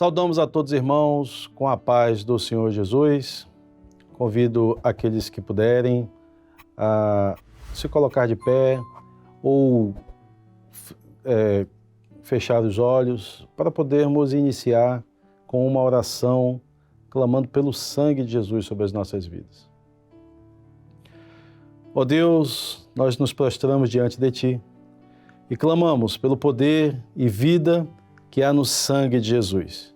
Saudamos a todos os irmãos com a paz do Senhor Jesus. Convido aqueles que puderem a se colocar de pé ou fechar os olhos para podermos iniciar com uma oração clamando pelo sangue de Jesus sobre as nossas vidas. Ó Deus, nós nos prostramos diante de Ti e clamamos pelo poder e vida que há no sangue de Jesus.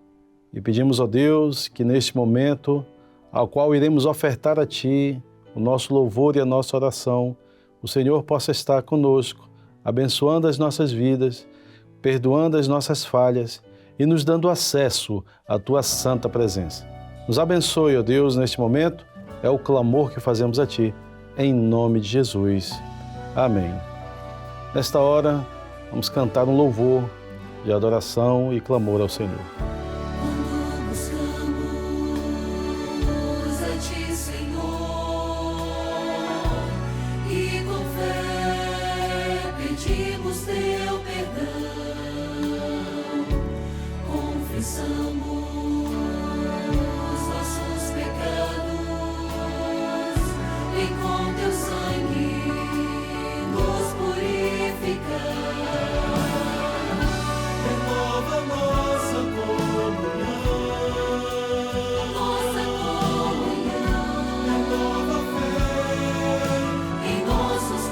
E pedimos, ó Deus, que neste momento, ao qual iremos ofertar a Ti o nosso louvor e a nossa oração, o Senhor possa estar conosco, abençoando as nossas vidas, perdoando as nossas falhas e nos dando acesso à Tua santa presença. Nos abençoe, ó Deus, neste momento, é o clamor que fazemos a Ti, em nome de Jesus. Amém. Nesta hora, vamos cantar um louvor de adoração e clamor ao Senhor. Quando buscamos a Ti, Senhor, e com fé pedimos Teu perdão, confessamos nossos pecados e com Teu sangue nos purificar. Renova nossa comunhão, renova a fé em nossos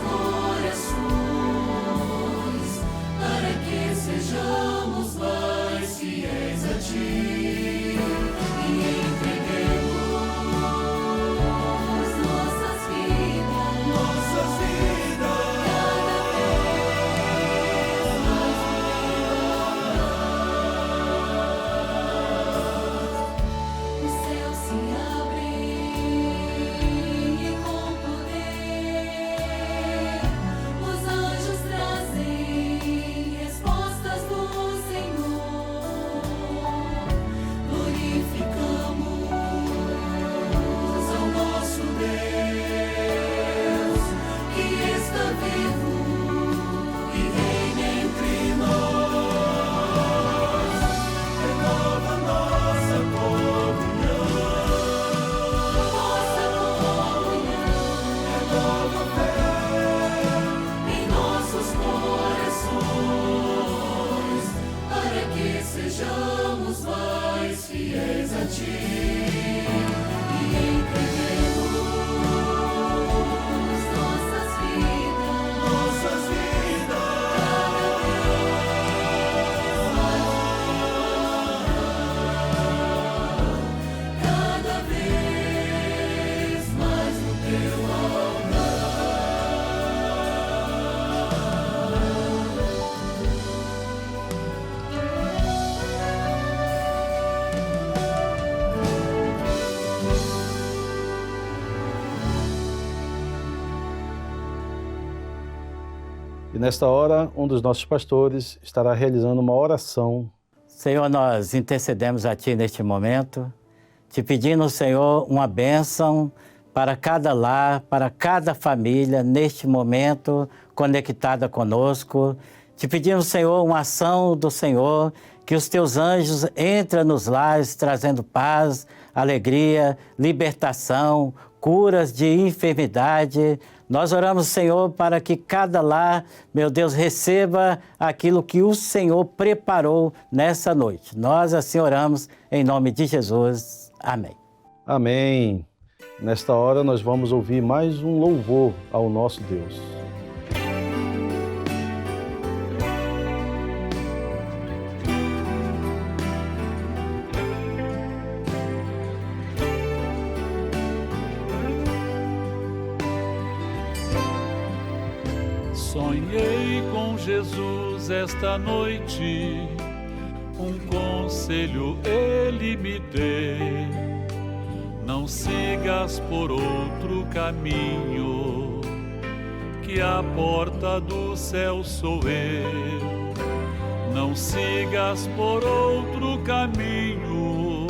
corações, para que sejamos mais fiéis a Ti e entreguemos nossas vidas cada vez mais os céus se abrem e com poder os anjos trazem respostas do Senhor. Glorificamos ao nosso Deus que está vivo e reina entre nós. Renova nossa comunhão, renova a fé em nossos corações, para que sejamos mais fiéis a Ti e entreguemos nossas vidas cada vez mais no Teu E nesta hora, um dos nossos pastores estará realizando uma oração. Senhor, nós intercedemos a Ti neste momento, te pedindo, Senhor, uma bênção para cada lar, para cada família, neste momento, conectada conosco. Te pedimos, Senhor, uma ação do Senhor, que os Teus anjos entrem nos lares, trazendo paz, alegria, libertação, curas de enfermidade. Nós oramos, Senhor, para que cada lar, meu Deus, receba aquilo que o Senhor preparou nessa noite. Nós assim oramos em nome de Jesus. Amém. Amém. Nesta hora nós vamos ouvir mais um louvor ao nosso Deus. Sonhei com Jesus esta noite, um conselho Ele me deu: não sigas por outro caminho, que a porta do céu sou eu. Não sigas por outro caminho,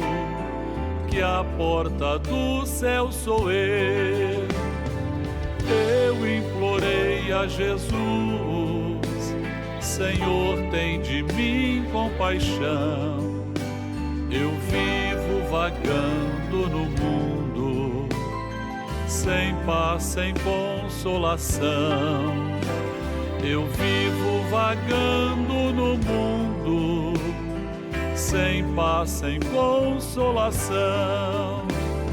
que a porta do céu sou eu. Eu implorei a Jesus: Senhor, tem de mim compaixão. Eu vivo vagando no mundo, sem paz, sem consolação. Eu vivo vagando no mundo, sem paz, sem consolação.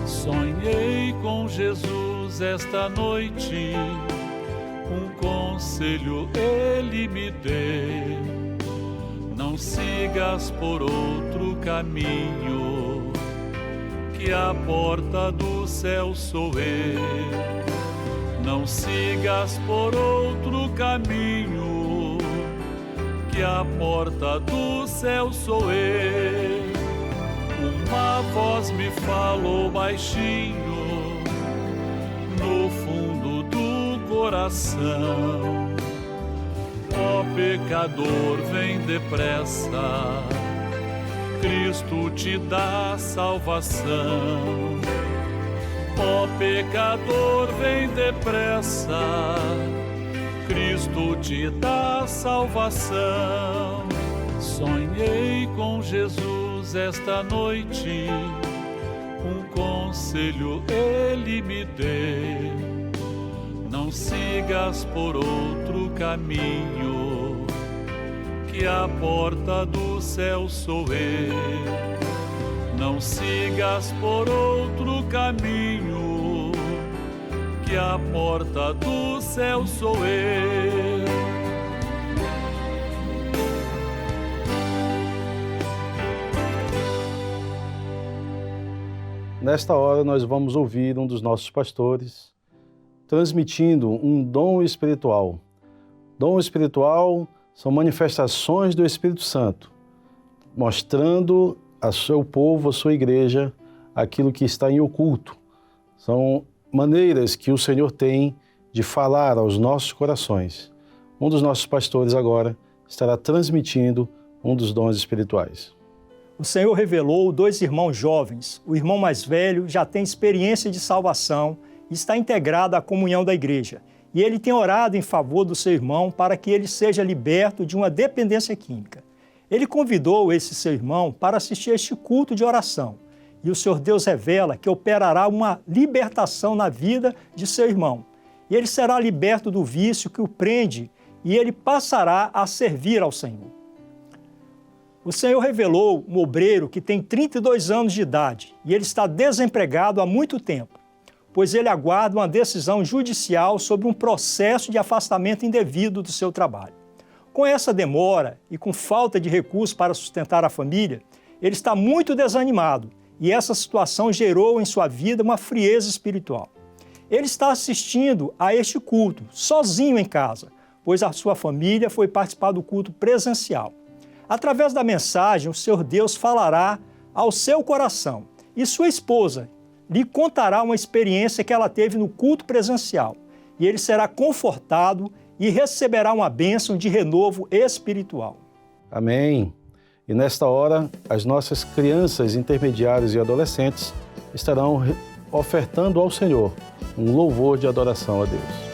Sonhei com Jesus esta noite, um conselho ele me deu: não sigas por outro caminho, que a porta do céu sou eu. Não sigas por outro caminho, que a porta do céu sou eu. Uma voz me falou baixinho, no fundo do coração: ó pecador, vem depressa, Cristo te dá salvação. Ó pecador, vem depressa, Cristo te dá salvação. Sonhei com Jesus esta noite, um conselho ele me deu: não sigas por outro caminho, que a porta do céu sou eu. Não sigas por outro caminho, que a porta do céu sou eu. Nesta hora nós vamos ouvir um dos nossos pastores transmitindo um dom espiritual. Dom espiritual são manifestações do Espírito Santo, mostrando a seu povo, a sua igreja, aquilo que está em oculto. São maneiras que o Senhor tem de falar aos nossos corações. Um dos nossos pastores agora estará transmitindo um dos dons espirituais. O Senhor revelou 2 irmãos jovens. O irmão mais velho já tem experiência de salvação e está integrado à comunhão da igreja. E ele tem orado em favor do seu irmão para que ele seja liberto de uma dependência química. Ele convidou esse seu irmão para assistir a este culto de oração. E o Senhor Deus revela que operará uma libertação na vida de seu irmão. E ele será liberto do vício que o prende e ele passará a servir ao Senhor. O Senhor revelou um obreiro que tem 32 anos de idade e ele está desempregado há muito tempo, pois ele aguarda uma decisão judicial sobre um processo de afastamento indevido do seu trabalho. Com essa demora e com falta de recursos para sustentar a família, ele está muito desanimado e essa situação gerou em sua vida uma frieza espiritual. Ele está assistindo a este culto sozinho em casa, pois a sua família foi participar do culto presencial. Através da mensagem, o Senhor Deus falará ao seu coração e sua esposa lhe contará uma experiência que ela teve no culto presencial e ele será confortado e receberá uma bênção de renovo espiritual. Amém. E nesta hora, as nossas crianças, intermediários e adolescentes estarão ofertando ao Senhor um louvor de adoração a Deus.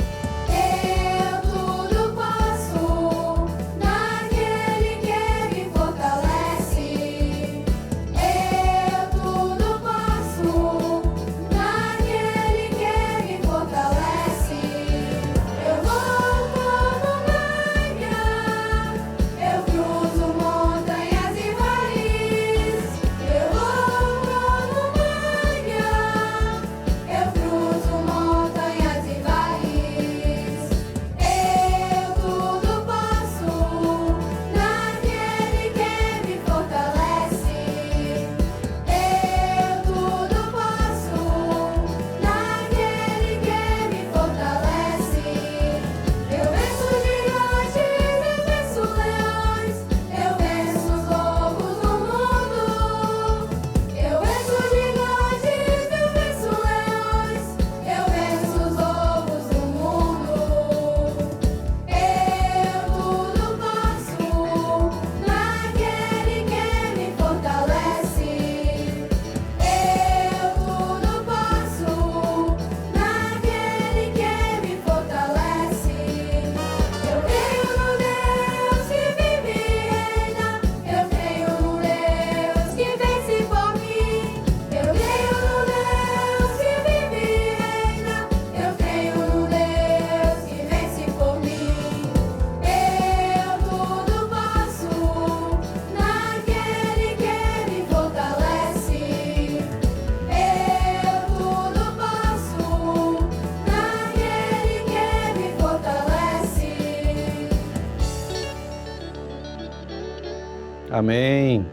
Amém.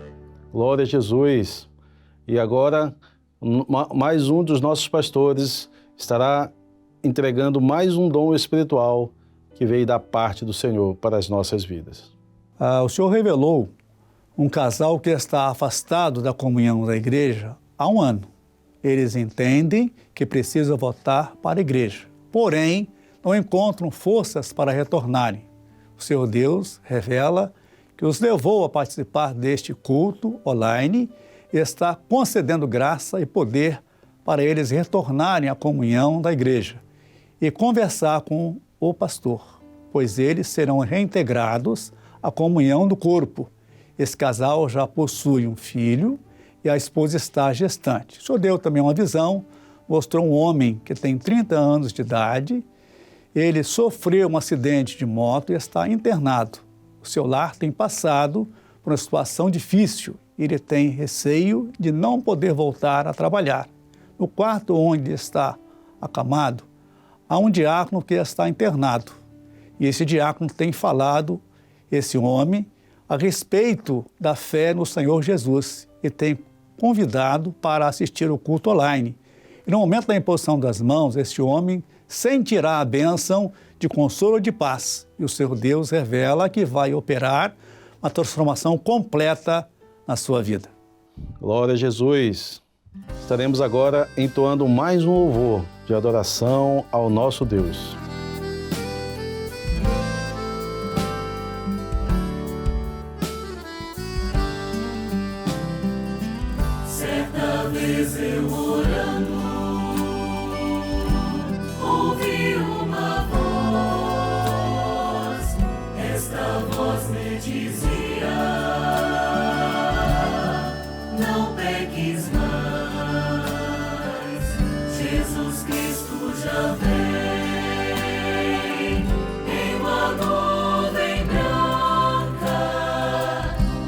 Glória a Jesus. E agora, mais um dos nossos pastores estará entregando mais um dom espiritual que veio da parte do Senhor para as nossas vidas. O Senhor revelou um casal que está afastado da comunhão da igreja há 1 ano. Eles entendem que precisam voltar para a igreja, porém não encontram forças para retornarem. O Senhor Deus revela que os levou a participar deste culto online e está concedendo graça e poder para eles retornarem à comunhão da igreja e conversar com o pastor, pois eles serão reintegrados à comunhão do corpo. Esse casal já possui um filho e a esposa está gestante. O Senhor deu também uma visão, mostrou um homem que tem 30 anos de idade, ele sofreu um acidente de moto e está internado. O seu lar tem passado por uma situação difícil. Ele tem receio de não poder voltar a trabalhar. No quarto onde está acamado, há um diácono que está internado. E esse diácono tem falado, esse homem, a respeito da fé no Senhor Jesus e tem convidado para assistir o culto online. E no momento da imposição das mãos, esse homem sentirá a bênção de consolo e de paz. E o Senhor Deus revela que vai operar uma transformação completa na sua vida. Glória a Jesus. Estaremos agora entoando mais um louvor de adoração ao nosso Deus. Certa vez eu orando, ouvi uma voz. Esta voz me dizia: não peques mais. Jesus Cristo já vem em uma nuvem branca.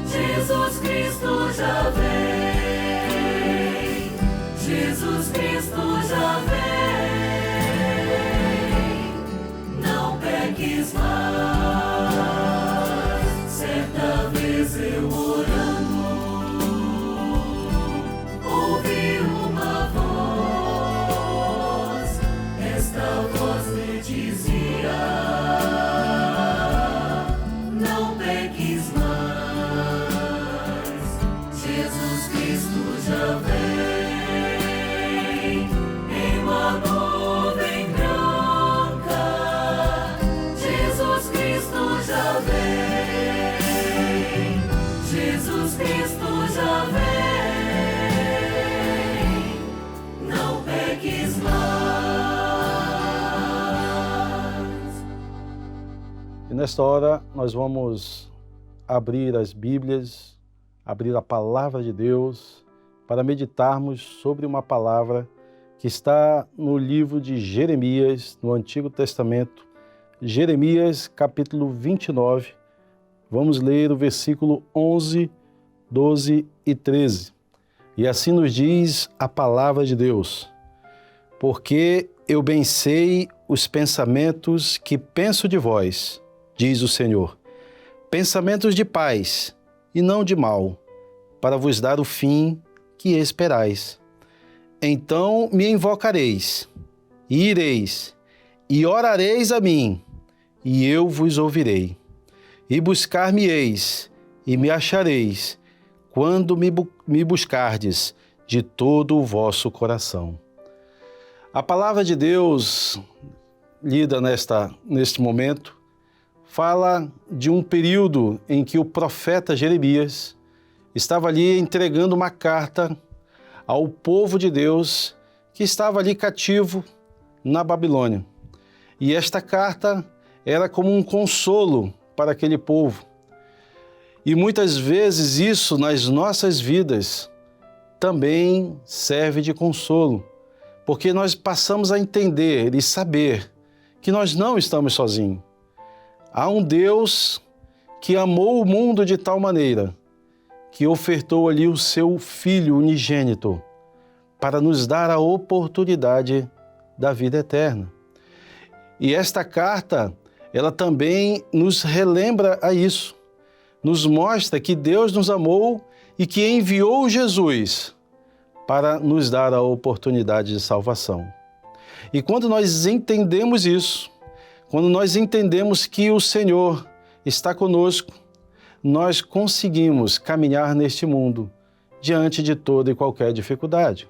Jesus Cristo já vem. Jesus Cristo já vem, não peques mais. Certa vez eu orando, ouvi uma voz. Esta voz me dizia: não peques mais. Jesus Cristo já vem. Jesus Cristo já vem, não peques mais. E nesta hora nós vamos abrir as Bíblias, abrir a Palavra de Deus para meditarmos sobre uma palavra que está no livro de Jeremias, no Antigo Testamento, Jeremias capítulo 29. Vamos ler o versículo 11, 12 e 13. E assim nos diz a palavra de Deus: porque eu bem sei os pensamentos que penso de vós, diz o Senhor, pensamentos de paz e não de mal, para vos dar o fim que esperais. Então me invocareis, e ireis, e orareis a mim, e eu vos ouvirei. E buscar-me-eis, e me achareis, quando me buscardes de todo o vosso coração. A palavra de Deus, lida neste momento, fala de um período em que o profeta Jeremias estava ali entregando uma carta ao povo de Deus que estava ali cativo na Babilônia. E esta carta era como um consolo para aquele povo. E muitas vezes isso nas nossas vidas também serve de consolo, porque nós passamos a entender e saber que nós não estamos sozinhos. Há um Deus que amou o mundo de tal maneira que ofertou ali o seu Filho unigênito para nos dar a oportunidade da vida eterna. E esta carta, ela também nos relembra a isso. nos mostra que Deus nos amou e que enviou Jesus para nos dar a oportunidade de salvação. E quando nós entendemos isso, quando nós entendemos que o Senhor está conosco, nós conseguimos caminhar neste mundo diante de toda e qualquer dificuldade.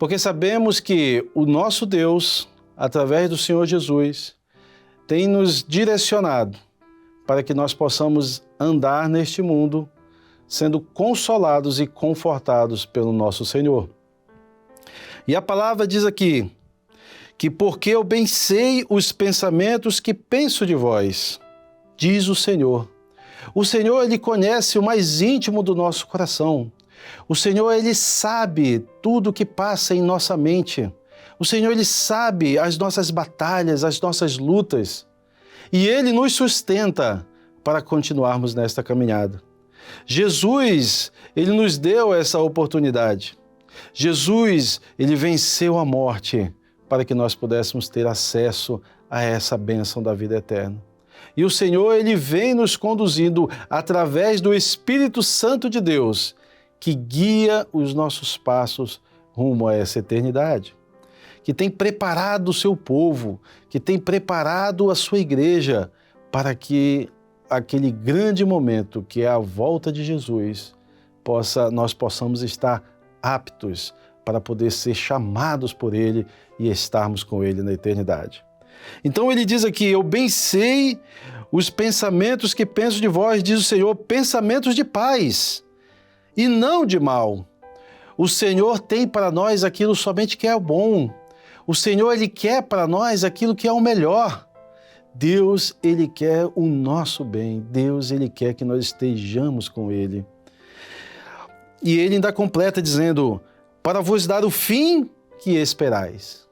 Porque sabemos que o nosso Deus, através do Senhor Jesus, tem nos direcionado para que nós possamos andar neste mundo sendo consolados e confortados pelo nosso Senhor. E a palavra diz aqui que porque eu bem sei os pensamentos que penso de vós, diz o Senhor. O Senhor, Ele conhece o mais íntimo do nosso coração. O Senhor, Ele sabe tudo o que passa em nossa mente. O Senhor, Ele sabe as nossas batalhas, as nossas lutas. E Ele nos sustenta para continuarmos nesta caminhada. Jesus, Ele nos deu essa oportunidade. Jesus, Ele venceu a morte para que nós pudéssemos ter acesso a essa bênção da vida eterna. E o Senhor, Ele vem nos conduzindo através do Espírito Santo de Deus, que guia os nossos passos rumo a essa eternidade, que tem preparado o seu povo, que tem preparado a sua igreja para que aquele grande momento que é a volta de Jesus, nós possamos estar aptos para poder ser chamados por Ele e estarmos com Ele na eternidade. Então ele diz aqui, eu bem sei os pensamentos que penso de vós, diz o Senhor, pensamentos de paz e não de mal. O Senhor tem para nós aquilo somente que é bom. O Senhor, Ele quer para nós aquilo que é o melhor. Deus, Ele quer o nosso bem. Deus, Ele quer que nós estejamos com Ele. E Ele ainda completa dizendo, para vos dar o fim que esperais.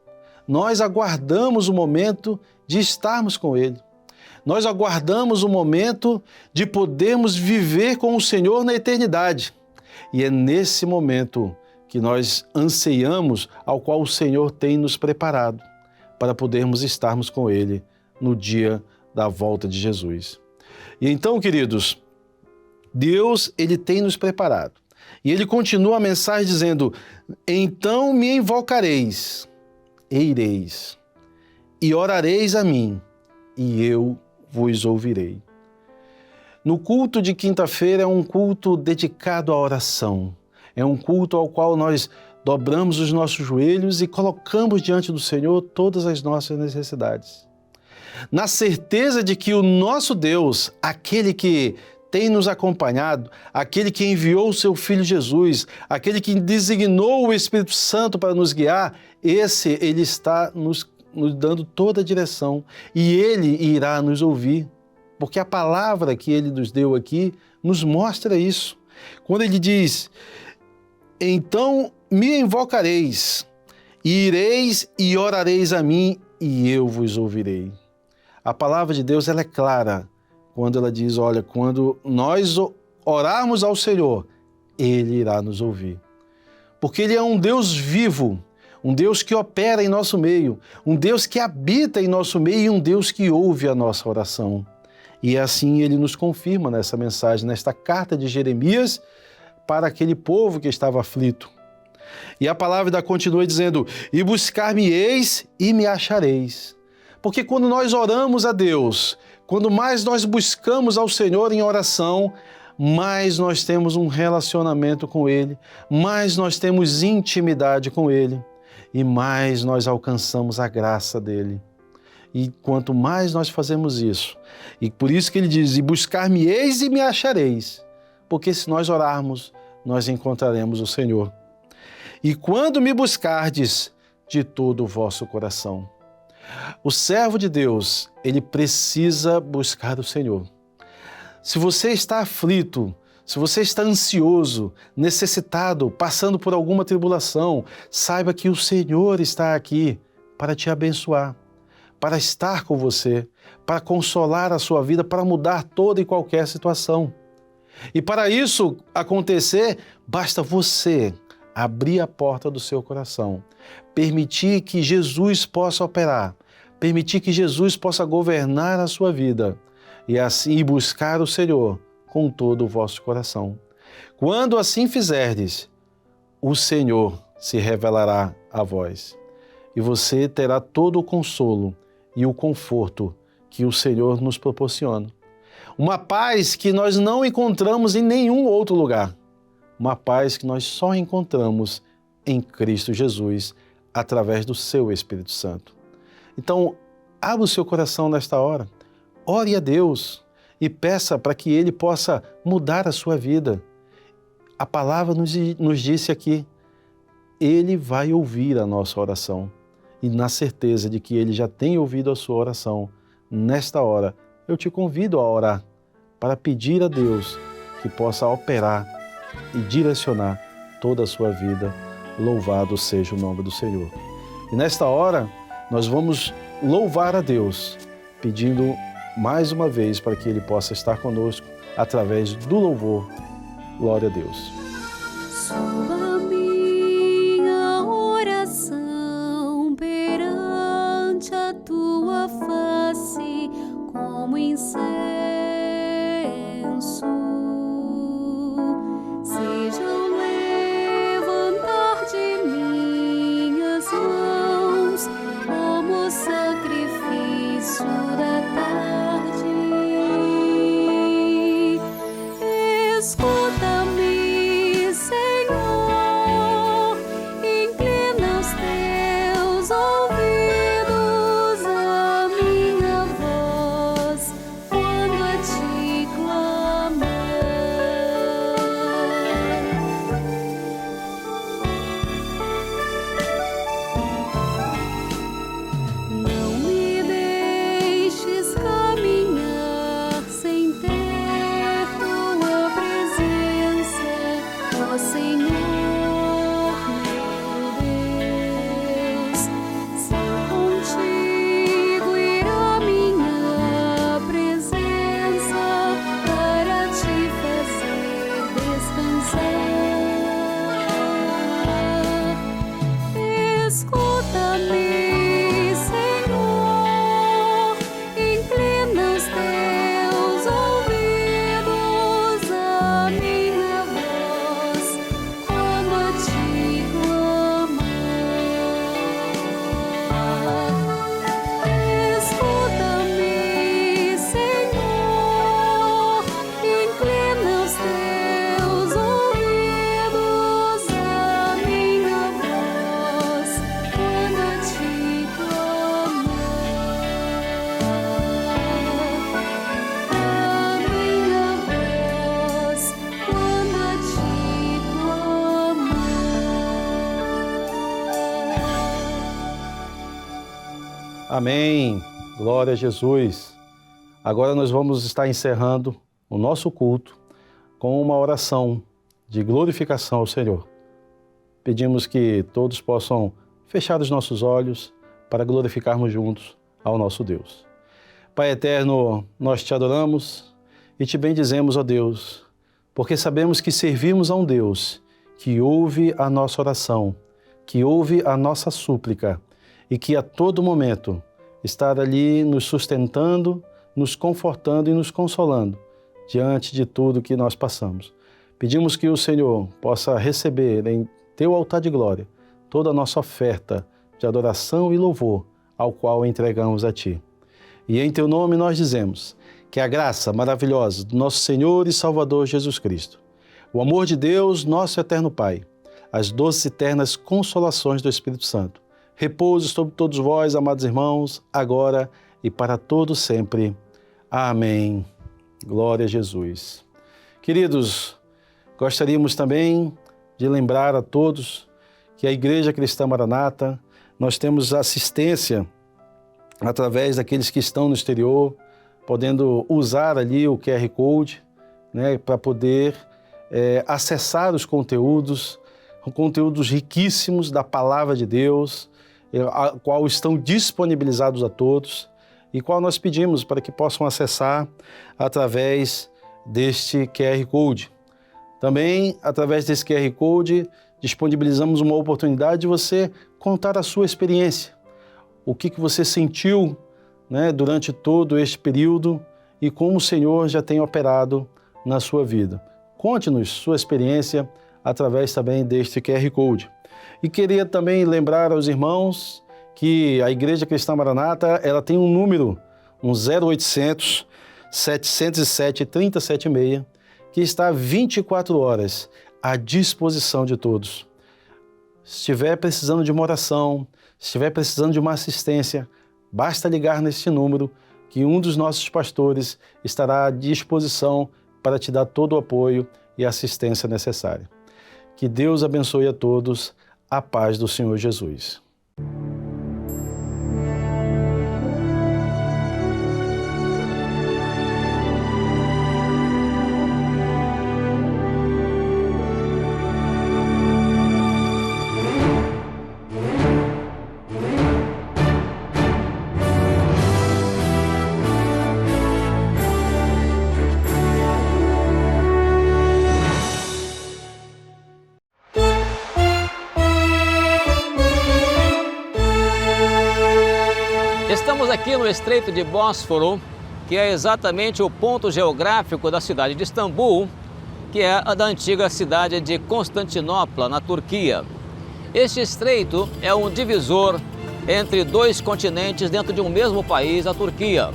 Nós aguardamos o momento de estarmos com Ele. Nós aguardamos o momento de podermos viver com o Senhor na eternidade. E é nesse momento que nós anseiamos, ao qual o Senhor tem nos preparado, para podermos estarmos com Ele no dia da volta de Jesus. E então, queridos, Deus, Ele tem nos preparado. E Ele continua a mensagem dizendo, então me invocareis, e ireis, e orareis a mim, e eu vos ouvirei. No culto de quinta-feira é um culto dedicado à oração. É um culto ao qual nós dobramos os nossos joelhos e colocamos diante do Senhor todas as nossas necessidades. Na certeza de que o nosso Deus, aquele que tem nos acompanhado, aquele que enviou o seu Filho Jesus, aquele que designou o Espírito Santo para nos guiar, Ele está nos dando toda a direção e Ele irá nos ouvir, porque a palavra que Ele nos deu aqui nos mostra isso. Quando Ele diz, então me invocareis, e ireis e orareis a mim, e eu vos ouvirei. A palavra de Deus, ela é clara, quando ela diz, olha, quando nós orarmos ao Senhor, Ele irá nos ouvir. Porque Ele é um Deus vivo, um Deus que opera em nosso meio, um Deus que habita em nosso meio e um Deus que ouve a nossa oração. E assim Ele nos confirma nessa mensagem, nesta carta de Jeremias, para aquele povo que estava aflito. E a palavra ainda continua dizendo, e buscar-me-eis e me achareis. Porque quando nós oramos a Deus, quando mais nós buscamos ao Senhor em oração, mais nós temos um relacionamento com Ele, mais nós temos intimidade com Ele e mais nós alcançamos a graça dEle. E quanto mais nós fazemos isso, e por isso que Ele diz, e buscar-me-eis e me achareis, porque se nós orarmos, nós encontraremos o Senhor. E quando me buscardes de todo o vosso coração. O servo de Deus, ele precisa buscar o Senhor. Se você está aflito, se você está ansioso, necessitado, passando por alguma tribulação, saiba que o Senhor está aqui para te abençoar, para estar com você, para consolar a sua vida, para mudar toda e qualquer situação. E para isso acontecer, basta você abrir a porta do seu coração, permitir que Jesus possa operar, permitir que Jesus possa governar a sua vida e assim buscar o Senhor com todo o vosso coração. Quando assim fizerdes, o Senhor se revelará a vós, e você terá todo o consolo e o conforto que o Senhor nos proporciona. Uma paz que nós não encontramos em nenhum outro lugar. Uma paz que nós só encontramos em Cristo Jesus, através do seu Espírito Santo. Então, abra o seu coração nesta hora, ore a Deus e peça para que Ele possa mudar a sua vida. A palavra nos disse aqui, Ele vai ouvir a nossa oração. E na certeza de que Ele já tem ouvido a sua oração, nesta hora, eu te convido a orar para pedir a Deus que possa operar e direcionar toda a sua vida. Louvado seja o nome do Senhor. E nesta hora, nós vamos louvar a Deus, pedindo mais uma vez para que Ele possa estar conosco através do louvor. Glória a Deus. Soa minha oração perante a tua face como incenso. Seja o levantar de minhas mãos como sacrifício da tarde. Escuta-me, Senhor, inclina os teus ouvidos à minha voz quando a ti clamar. Não me deixes caminhar sem ter tua presença, ó Senhor meu Deus. Se contigo irá minha presença para te fazer descansar. Escuta-me, Senhor, inclina os teus ouvidos à minha voz quando a ti clamar. Escuta-me, Senhor, inclina os teus ouvidos à minha voz quando a ti Amém. Glória a Jesus. Agora nós vamos estar encerrando o nosso culto com uma oração de glorificação ao Senhor. Pedimos que todos possam fechar os nossos olhos para glorificarmos juntos ao nosso Deus. Pai eterno, nós te adoramos e te bendizemos, ó Deus, porque sabemos que servimos a um Deus que ouve a nossa oração, que ouve a nossa súplica e que a todo momento está ali nos sustentando, nos confortando e nos consolando diante de tudo que nós passamos. Pedimos que o Senhor possa receber em teu altar de glória toda a nossa oferta de adoração e louvor ao qual entregamos a ti. E em teu nome nós dizemos que a graça maravilhosa do nosso Senhor e Salvador Jesus Cristo, o amor de Deus, nosso eterno Pai, as doces e eternas consolações do Espírito Santo, repouso sobre todos vós, amados irmãos, agora e para todo sempre. Amém. Glória a Jesus. Queridos, gostaríamos também de lembrar a todos que a Igreja Cristã Maranata, nós temos assistência através daqueles que estão no exterior, podendo usar ali o QR Code, né, para poder acessar os conteúdos riquíssimos da Palavra de Deus, a qual estão disponibilizados a todos e qual nós pedimos para que possam acessar através deste QR Code. Também, através desse QR Code, disponibilizamos uma oportunidade de você contar a sua experiência, o que você sentiu, né, durante todo este período e como o Senhor já tem operado na sua vida. Conte-nos sua experiência através também deste QR Code. E queria também lembrar aos irmãos que a Igreja Cristã Maranata, ela tem um número, um 0800 707 3076, que está 24 horas à disposição de todos. Se estiver precisando de uma oração, se estiver precisando de uma assistência, basta ligar neste número que um dos nossos pastores estará à disposição para te dar todo o apoio e assistência necessária. Que Deus abençoe a todos. A paz do Senhor Jesus. Estamos aqui no Estreito de Bósforo, que é exatamente o ponto geográfico da cidade de Istambul, que é a da antiga cidade de Constantinopla, na Turquia. Este estreito é um divisor entre dois continentes dentro de um mesmo país, a Turquia.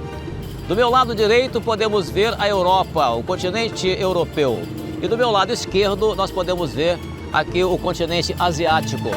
Do meu lado direito podemos ver a Europa, o continente europeu. E do meu lado esquerdo nós podemos ver aqui o continente asiático.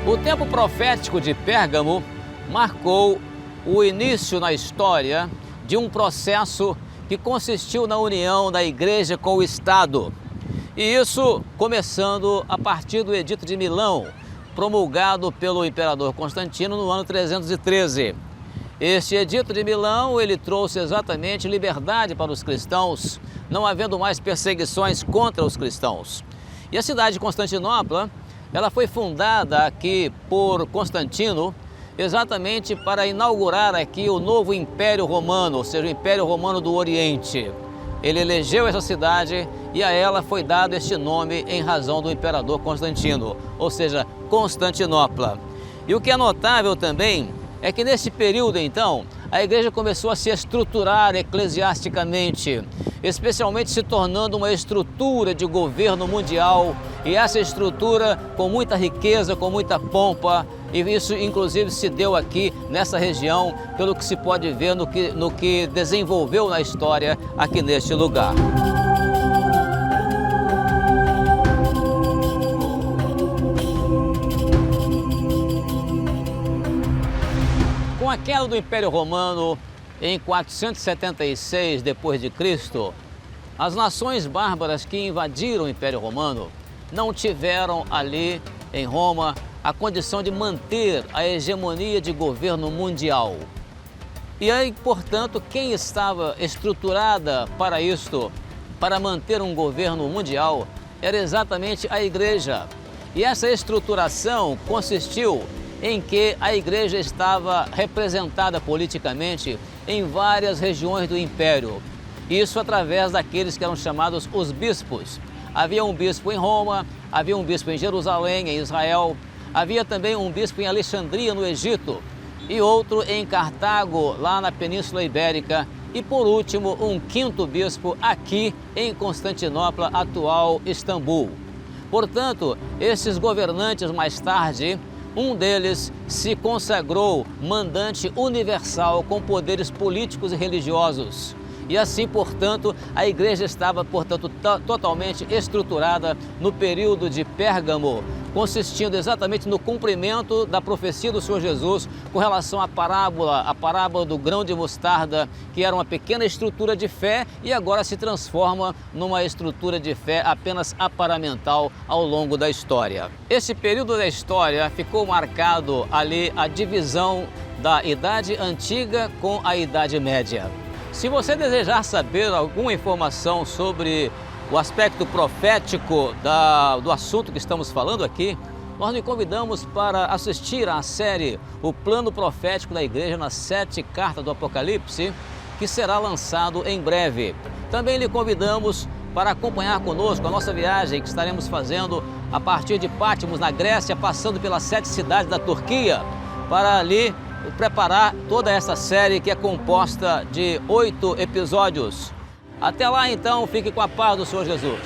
O tempo profético de Pérgamo marcou o início na história de um processo que consistiu na união da Igreja com o Estado. E isso começando a partir do Edito de Milão, promulgado pelo imperador Constantino no ano 313. Este Edito de Milão, ele trouxe exatamente liberdade para os cristãos, não havendo mais perseguições contra os cristãos. E a cidade de Constantinopla, ela foi fundada aqui por Constantino exatamente para inaugurar aqui o novo Império Romano, ou seja, o Império Romano do Oriente. Ele elegeu essa cidade e a ela foi dado este nome em razão do imperador Constantino, ou seja, Constantinopla. E o que é notável também é que nesse período, então, a igreja começou a se estruturar eclesiasticamente, especialmente se tornando uma estrutura de governo mundial, e essa estrutura com muita riqueza, com muita pompa, e isso inclusive se deu aqui nessa região, pelo que se pode ver no que desenvolveu na história aqui neste lugar. Com a queda do Império Romano em 476 d.C., as nações bárbaras que invadiram o Império Romano não tiveram ali em Roma a condição de manter a hegemonia de governo mundial. E aí, portanto, quem estava estruturada para isto, para manter um governo mundial, era exatamente a igreja. E essa estruturação consistiu em que a igreja estava representada politicamente em várias regiões do império. Isso através daqueles que eram chamados os bispos. Havia um bispo em Roma, havia um bispo em Jerusalém, em Israel, havia também um bispo em Alexandria, no Egito, e outro em Cartago, lá na Península Ibérica, e por último um quinto bispo aqui em Constantinopla, atual Istambul. Portanto, esses governantes mais tarde, um deles se consagrou mandante universal com poderes políticos e religiosos. E assim, portanto, a igreja estava, portanto, totalmente estruturada no período de Pérgamo, consistindo exatamente no cumprimento da profecia do Senhor Jesus com relação à parábola do grão de mostarda, que era uma pequena estrutura de fé e agora se transforma numa estrutura de fé apenas aparamental ao longo da história. Esse período da história ficou marcado ali a divisão da Idade Antiga com a Idade Média. Se você desejar saber alguma informação sobre o aspecto profético do assunto que estamos falando aqui, nós lhe convidamos para assistir à série O Plano Profético da Igreja nas 7 Cartas do Apocalipse, que será lançado em breve. Também lhe convidamos para acompanhar conosco a nossa viagem que estaremos fazendo a partir de Patmos, na Grécia, passando pelas 7 cidades da Turquia, para ali preparar toda essa série que é composta de 8 episódios. Até lá, então, fique com a paz do Senhor Jesus.